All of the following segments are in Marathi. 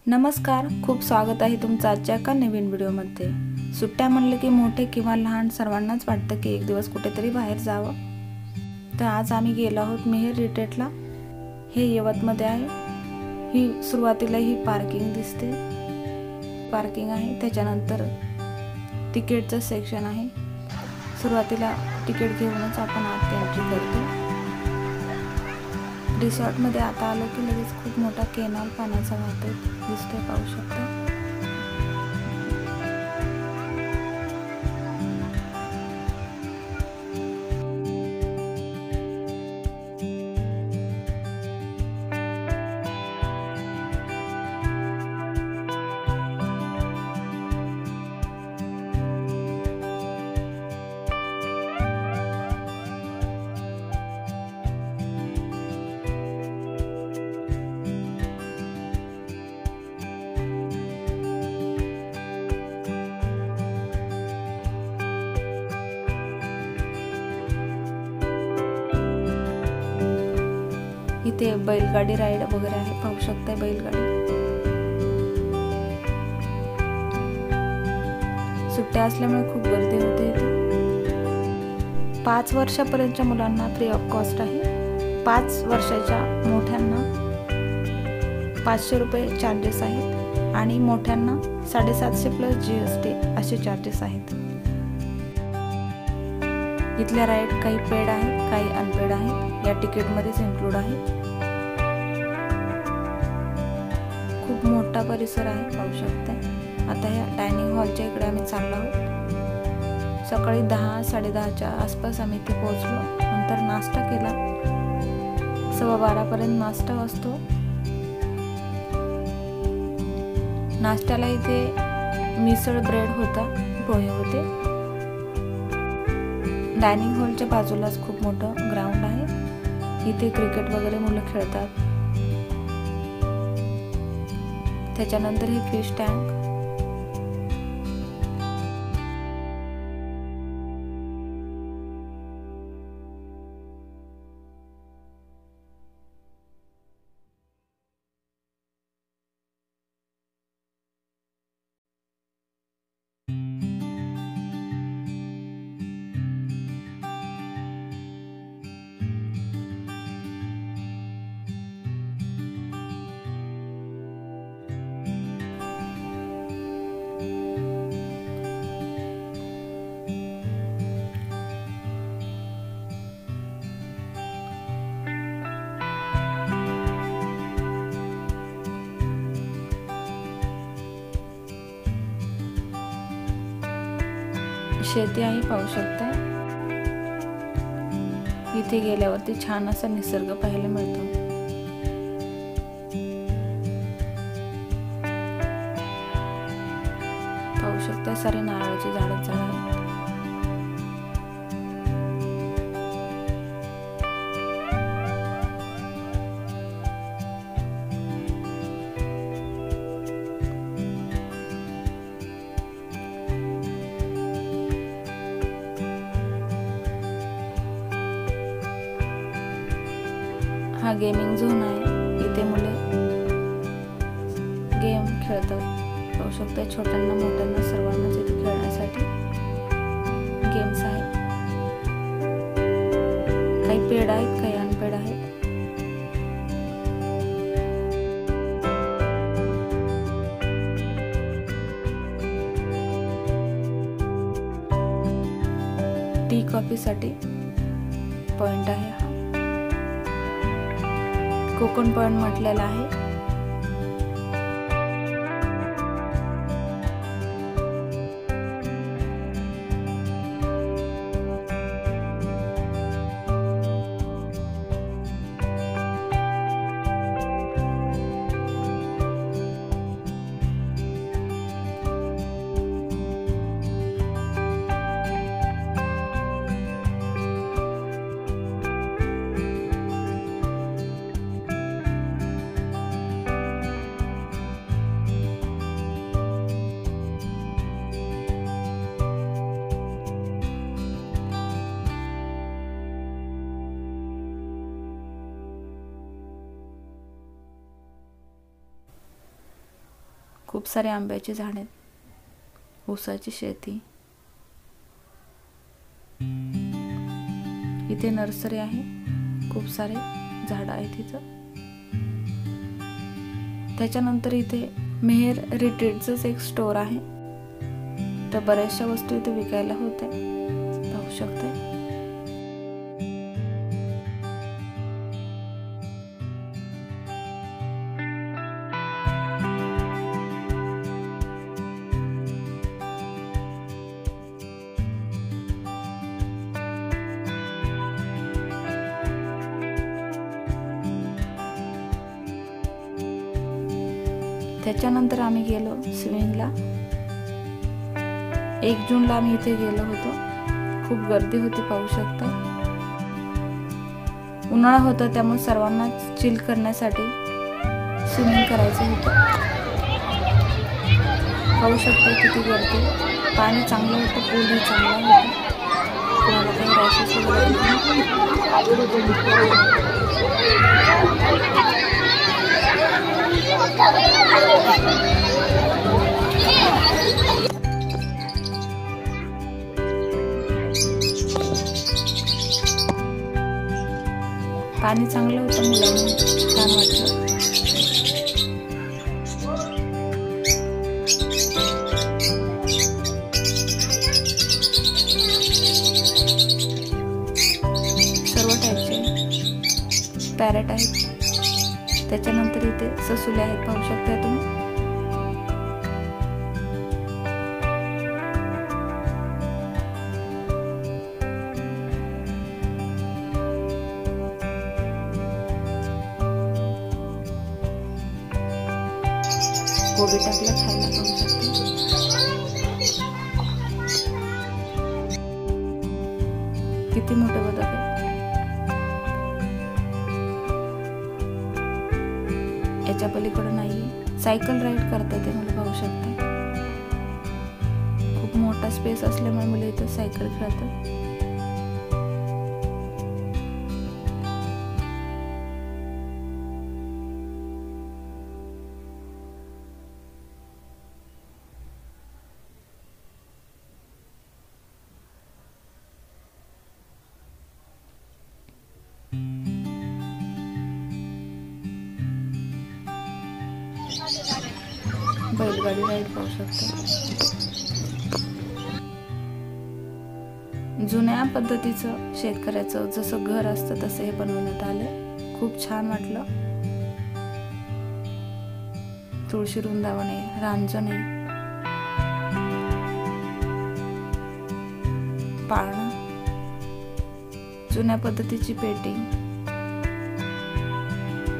नमस्कार, खूप स्वागत आहे तुमचं आजच्या एका नवीन व्हिडिओमध्ये। सुट्ट्या म्हणलं की मोठे किंवा लहान सर्वांनाच वाटतं की एक दिवस कुठेतरी बाहेर जावं। तर आज आम्ही गेलो आहोत मेहर रिट्रीटला। हे यवतमध्ये आहे। ही सुरुवातीला ही पार्किंग दिसते, पार्किंग आहे। त्याच्यानंतर तिकीटचं सेक्शन आहे। सुरुवातीला तिकीट घेऊनच आपण आत एंट्री करतो। रिसॉर्ट मध्ये आता आलो की लगेच खूप मोठा केनाल पाण्याचा वाहतोय दिसतोय, पाहू शकता। इथे बैलगाडी राईड वगैरे आहे, पाहू शकता बैलगाडी। सुट्ट्या असल्यामुळे खूप गर्दी होते इथे। 5 वर्षापर्यंतच्या मुलांना फ्री ऑफ कॉस्ट आहे। 5 वर्षाच्या मोठ्यांना 500 रुपये चार्जेस आहेत आणि मोठ्यांना 750 प्लस GST असे चार्जेस आहेत। इथल्या राईड काही पेड आहेत, काही अनपेड आहेत। या तिकीट मध्येच इन्क्लूड आहे। खूप मोठा परिसर आहे, पाहू शकता। आता या डायनिंग हॉलच्या इकडे आम्ही चाललो आहोत। सकाळी 10-10:30च्या आसपास आम्ही इथे पोहोचलो। नंतर नाश्ता केला। 12:15 पर्यंत नाश्ता असतो। नाश्त्याला इथे मिसळ ब्रेड होता, पोहे होते। डायनिंग हॉलच्या बाजूलाच खूप मोठं ग्राउंड आहे। इथे क्रिकेट वगैरे मुलं खेळतात। त्याच्यानंतर हे फिश टँक, शेती आहे, पाहू शकता। इथे गेल्यावरती छान असा निसर्ग पाहायला मिळतो। पाहू शकता सारे नारळाची झाडच झाड आहेत। हा गेमिंग झोन आहे। इथे मुले गेम खेळतात, पाहू शकता। छोट्यांना मोठ्यांना सर्वांनाच इथे खेळण्यासाठी गेम्स आहेत। काही पेड आहेत, काही अनपेड आहेत। टी कॉफी साठी पॉइंट आहे। हा कोकण पॉइंट म्हटलेला आहे। खूप सारे आंब्याची झाडे आहेत, ऊसाची शेती, इथे नर्सरी आहे, खूप सारे झाड आहेत इथं. त्याच्यानंतर इथे मेहर रिट्रीटच एक स्टोर आहे, तर बऱ्याचशा वस्तू इथे विकायला होते, पाहू शकते. त्याच्यानंतर आम्ही गेलो स्विमिंगला. 1 जूनला आम्ही इथे गेलो होतो. खूप गर्दी होती, पाहू शकता. उन्हाळा होता, त्यामुळे सर्वांना चिल करण्यासाठी स्विमिंग करायचं होतं. पाहू शकता किती गर्दी. पाणी चांगलं होतं, पूलही चांगला होता. कोणाला काही रॅशेस पाणी चांगलं होतं, मुलांना छान वाटलं. सर्व टाईपचे पॅरेट आहेत. त्याच्यानंतर इथे ससुले आहेत, पाहू शकता तुम्ही. गोबी टाकला खायला, पाहू शकता. किती मोठे बदक आहे. याच्या पलीकडे नाही. सायकल राईड करतात ते मुलं, पाहू शकता. खूप मोठा स्पेस असल्यामुळे मुलं इथं सायकल खेळतात. बैलगाडी राईड पाहू शकता. जुन्या पद्धतीचं शेतकऱ्याचं जसं घर असतं तसं हे बनवण्यात आले. खूप छान वाटलं. तुळशी वृंदावन आहे, रांजण आहे, पाळणं, जुन्या पद्धतीची पेटी,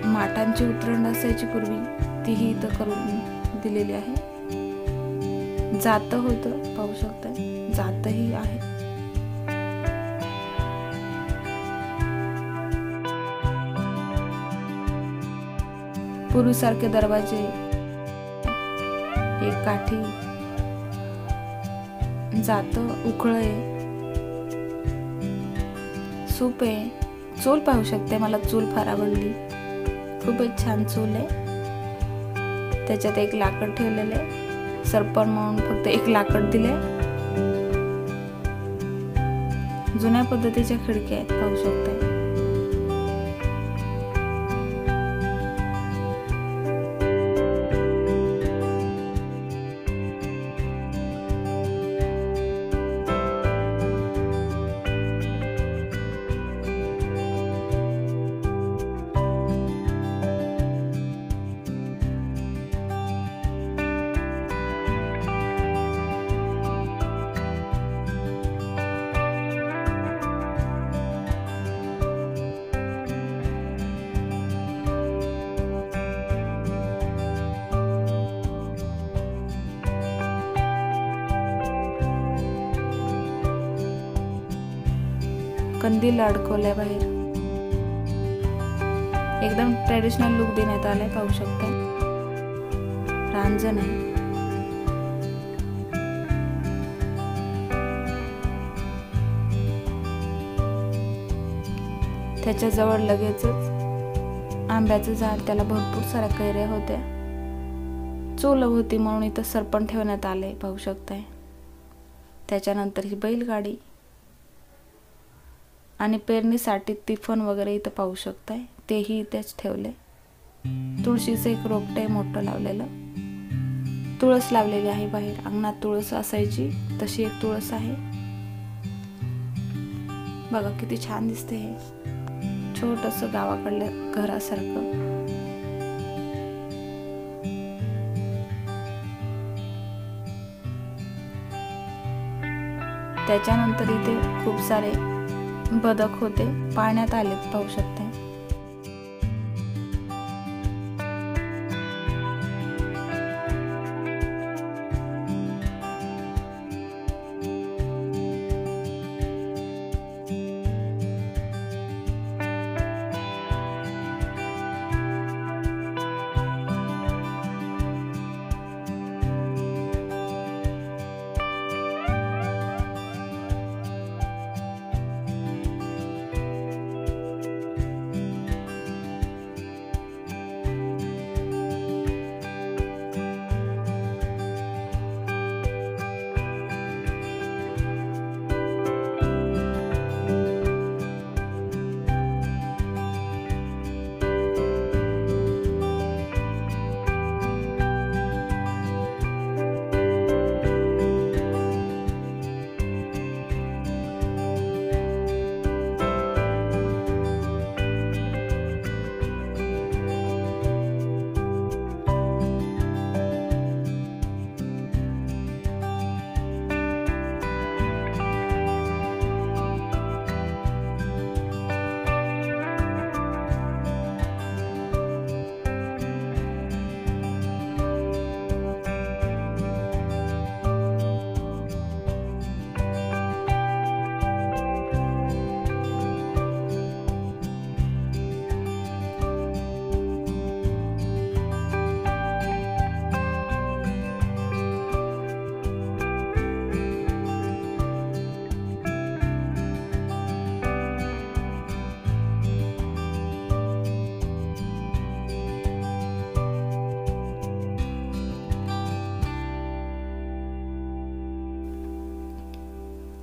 माठांची उतरंड असायची पूर्वी, तीही इथं करून दिलेली आहे. जातं होतं, पाहू शकता. जातही आहे. पूर्वीसारखे दरवाजे, एक काठी, जातं, उखळे, सूप आहे, चूल पाहू शकते. मला चूल फार आवडली, खूपच छान चूल आहे. त्याच्यात एक लाकड ठेवलेले, सरपण म्हणून फक्त एक लाकड दिले. जुन्या पद्धतीच्या खिडक्या आहेत, पाहू शकता. कंदील अडकवलाय बाहेर. एकदम ट्रेडिशनल लुक देण्यात आलाय, पाहू शकता. रांजण आहे. त्याच्या जवळ लगेचच आंब्याचं झाड, त्याला भरपूर साऱ्या कैऱ्या होत्या. चूल होती म्हणून इथं सरपण ठेवण्यात आले, पाहू शकताय. त्याच्यानंतर ही बैलगाडी आणि पेरणीसाठी तिफन वगैरे इथं पाहू शकताय, तेही इथेच ठेवले. तुळशीचं एक रोपटे मोठं लावलेलं, तुळस लावलेली आहे बाहेर. अंगणात तुळस असायची तशी एक तुळस आहे. बघा किती छान दिसते हे, छोटंसं गावाकडल्या घरासारखं. त्याच्यानंतर इथे खूप सारे बदक होते, पाण्यात आलेत, पाहू शकता.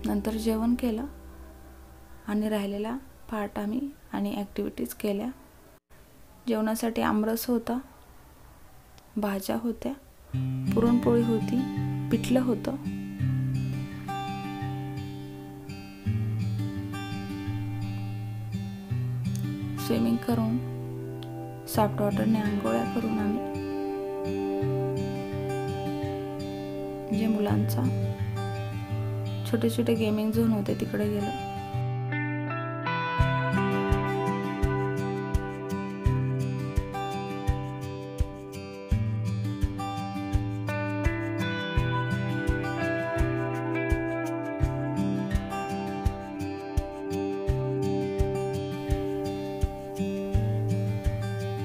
नंतर जेवण केलं आणि राहिलेला पार्ट आम्ही आणि ॲक्टिव्हिटीज केल्या. जेवणासाठी आमरस होता, भाज्या होत्या, पुरणपोळी होती, पिठलं होतं. स्विमिंग करून सॉफ्ट वॉटरने आंघोळ्या करून आम्ही जे मुलांचा छोटे छोटे गेमिंग झोन होते तिकडे गेलो.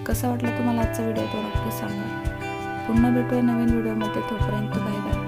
कसा वाटला तुम्हाला आजचा व्हिडिओ तो नक्की सांगा. पुन्हा भेटूया नवीन व्हिडिओमध्ये. तोपर्यंत बाय बाय.